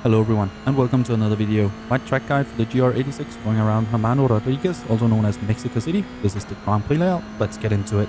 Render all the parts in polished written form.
Hello everyone and welcome to another video. My track guide for the GR86 going around Hermanos Rodríguez, also known as Mexico City. This is the Grand Prix layout. Let's get into it.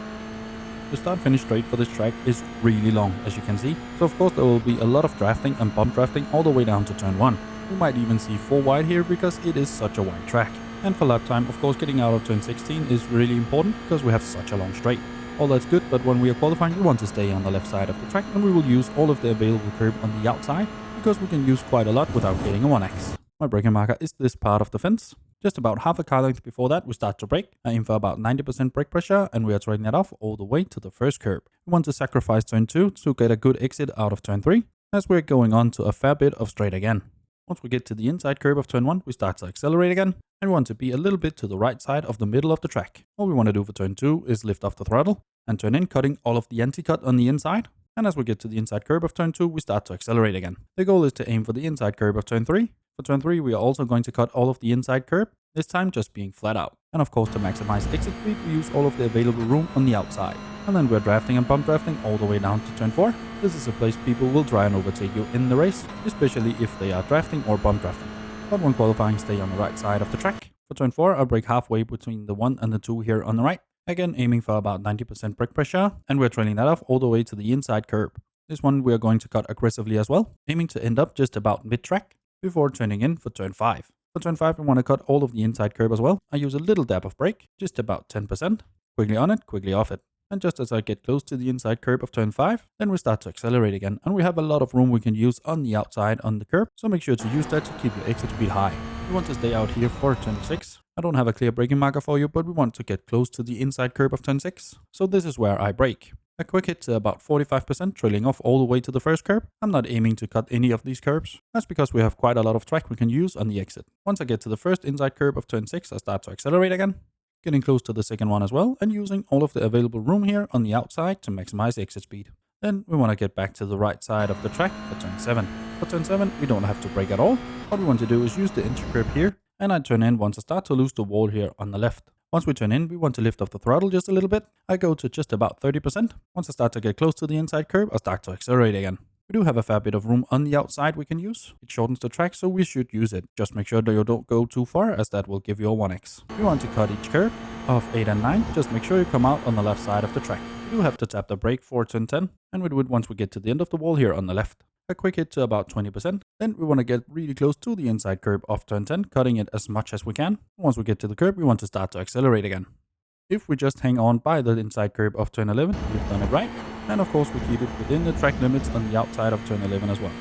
The start-finish straight for this track is really long, as you can see. So of course there will be a lot of drafting and bump drafting all the way down to turn 1. You might even see 4 wide here because it is such a wide track. And for lap time, of course, getting out of turn 16 is really important because we have such a long straight. All that's good, but when we are qualifying, we want to stay on the left side of the track and we will use all of the available curb on the outside because we can use quite a lot without getting a 1x. My braking marker is this part of the fence. Just about half a car length before that, we start to brake. I aim for about 90% brake pressure and we are trading that off all the way to the first curb. We want to sacrifice turn 2 to get a good exit out of turn 3 as we're going on to a fair bit of straight again. Once we get to the inside curb of turn 1, we start to accelerate again and we want to be a little bit to the right side of the middle of the track. All we want to do for turn 2 is lift off the throttle and turn in, cutting all of the anti-cut on the inside. And as we get to the inside curb of turn 2, we start to accelerate again. The goal is to aim for the inside curb of turn 3. For turn 3, we are also going to cut all of the inside curb, this time just being flat out. And of course, to maximize exit speed, we use all of the available room on the outside. And then we're drafting and bump drafting all the way down to turn 4. This is a place people will try and overtake you in the race, especially if they are drafting or bump drafting. But when qualifying, stay on the right side of the track. For turn 4, I'll brake halfway between the 1 and the 2 here on the right. Again, aiming for about 90% brake pressure, and we're trailing that off all the way to the inside curb. This one we are going to cut aggressively as well, aiming to end up just about mid-track before turning in for turn 5. For turn 5, we want to cut all of the inside curb as well. I use a little dab of brake, just about 10%. Quickly on it, quickly off it. And just as I get close to the inside curb of turn 5, then we start to accelerate again. And we have a lot of room we can use on the outside on the curb, so make sure to use that to keep your exit speed high. We want to stay out here for turn 6. I don't have a clear braking marker for you, but we want to get close to the inside curb of turn 6. So this is where I brake. A quick hit to about 45%, trailing off all the way to the first curb. I'm not aiming to cut any of these curbs. That's because we have quite a lot of track we can use on the exit. Once I get to the first inside curb of turn 6, I start to accelerate again. Getting close to the second one as well, and using all of the available room here on the outside to maximize exit speed. Then we want to get back to the right side of the track for turn 7. For turn 7, we don't have to brake at all. What we want to do is use the entry curb here, and I turn in once I start to lose the wall here on the left. Once we turn in, we want to lift off the throttle just a little bit. I go to just about 30%. Once I start to get close to the inside curb, I start to accelerate again. We do have a fair bit of room on the outside we can use. It shortens the track, so we should use it. Just make sure that you don't go too far, as that will give you a 1x. We want to cut each curb of 8 and 9. Just make sure you come out on the left side of the track. We do have to tap the brake for turn 10, and we do it once we get to the end of the wall here on the left. A quick hit to about 20%. Then we want to get really close to the inside curb of turn 10, cutting it as much as we can. Once we get to the curb, we want to start to accelerate again. If we just hang on by the inside curb of turn 11, we've done it right. And of course we keep it within the track limits on the outside of turn 11 as well.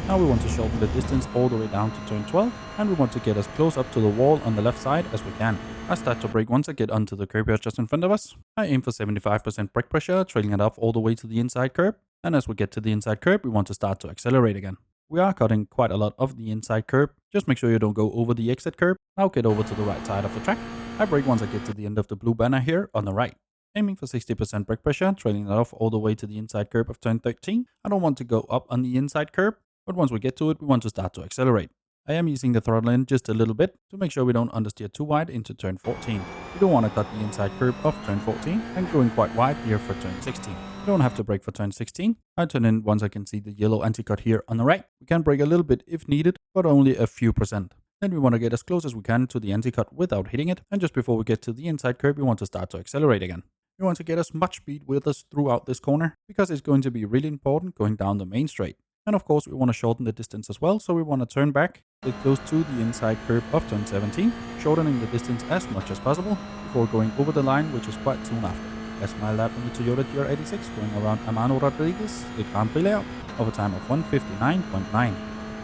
Now we want to shorten the distance all the way down to turn 12, and we want to get as close up to the wall on the left side as we can. I start to brake once I get onto the curb here just in front of us. I aim for 75% brake pressure, trailing it off all the way to the inside curb. And as we get to the inside curb, we want to start to accelerate again. We are cutting quite a lot of the inside curb. Just make sure you don't go over the exit curb. Now get over to the right side of the track. I brake once I get to the end of the blue banner here on the right. Aiming for 60% brake pressure, trailing it off all the way to the inside curb of turn 13. I don't want to go up on the inside curb, but once we get to it, we want to start to accelerate. I am using the throttle in just a little bit to make sure we don't understeer too wide into turn 14. We don't want to cut the inside curb of turn 14 and going quite wide here for turn 16. We don't have to brake for turn 16. I turn in once I can see the yellow anti-cut here on the right. We can brake a little bit if needed, but only a few percent. Then we want to get as close as we can to the anti-cut without hitting it. And just before we get to the inside curb, we want to start to accelerate again. We want to get as much speed with us throughout this corner because it's going to be really important going down the main straight. And of course, we want to shorten the distance as well. So we want to turn back, get close to the inside curb of turn 17, shortening the distance as much as possible before going over the line, which is quite soon after. That's my lap in the Toyota GR86 going around Hermanos Rodríguez, the Grand Prix layout, of a time of 1:59.9.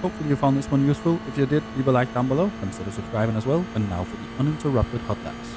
Hopefully you found this one useful. If you did, leave a like down below, consider subscribing as well, and now for the uninterrupted hot laps.